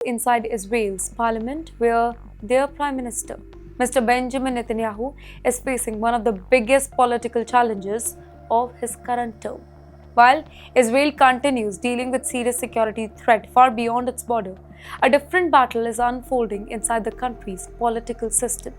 inside Israel's parliament, where their Prime Minister, Mr. Benjamin Netanyahu, is facing one of the biggest political challenges of his current term. While Israel continues dealing with serious security threat far beyond its border, a different battle is unfolding inside the country's political system.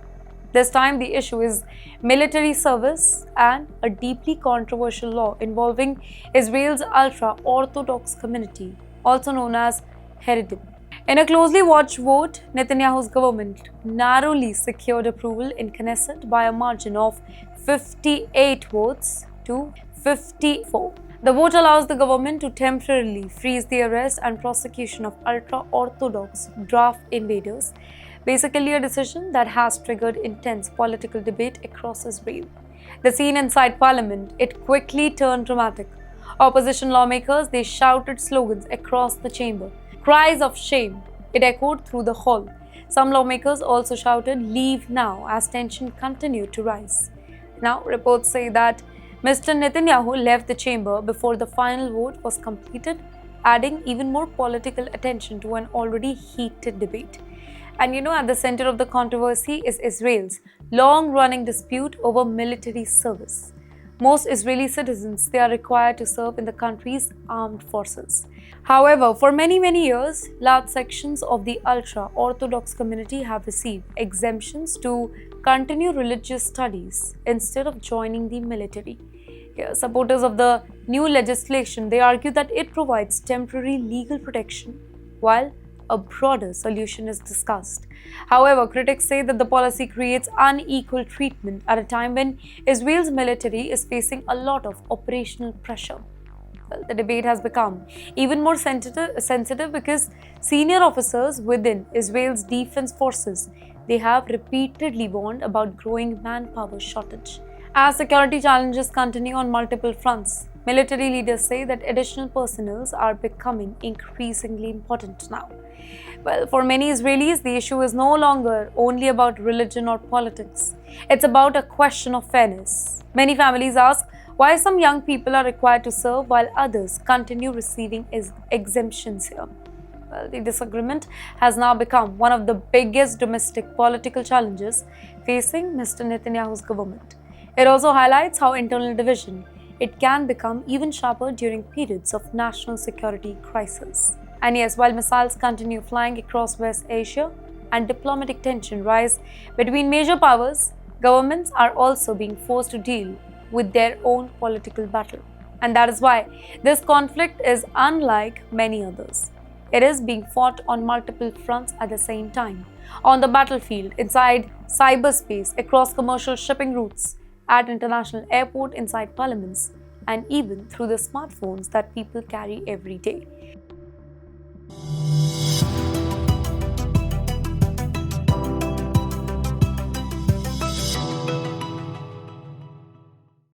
This time, the issue is military service and a deeply controversial law involving Israel's ultra-Orthodox community, also known as heckled. In a closely watched vote, Netanyahu's government narrowly secured approval in Knesset by a margin of 58 votes to 54. The vote allows the government to temporarily freeze the arrest and prosecution of ultra-Orthodox draft invaders, basically a decision that has triggered intense political debate across Israel. The scene inside parliament, it quickly turned dramatic. Opposition lawmakers, they shouted slogans across the chamber. Cries of shame, it echoed through the hall. Some lawmakers also shouted, "Leave now," as tension continued to rise. Now, reports say that Mr. Netanyahu left the chamber before the final vote was completed, adding even more political attention to an already heated debate. And at the center of the controversy is Israel's long-running dispute over military service. Most Israeli citizens, they are required to serve in the country's armed forces. However, for many years, large sections of the ultra-Orthodox community have received exemptions to continue religious studies instead of joining the military. Here, supporters of the new legislation, they argue that it provides temporary legal protection, while a broader solution is discussed. However, critics say that the policy creates unequal treatment at a time when Israel's military is facing a lot of operational pressure. Well, the debate has become even more sensitive because senior officers within Israel's defense forces, they have repeatedly warned about growing manpower shortage. As security challenges continue on multiple fronts, military leaders say that additional personnel are becoming increasingly important now. Well, for many Israelis, the issue is no longer only about religion or politics. It's about a question of fairness. Many families ask why some young people are required to serve while others continue receiving exemptions here. Well, the disagreement has now become one of the biggest domestic political challenges facing Mr. Netanyahu's government. It also highlights how internal division, it can become even sharper during periods of national security crisis. And yes, while missiles continue flying across West Asia and diplomatic tension rise between major powers, governments are also being forced to deal with their own political battle. And that is why this conflict is unlike many others. It is being fought on multiple fronts at the same time. On the battlefield, inside cyberspace, across commercial shipping routes, at international airport, inside parliaments, and even through the smartphones that people carry every day.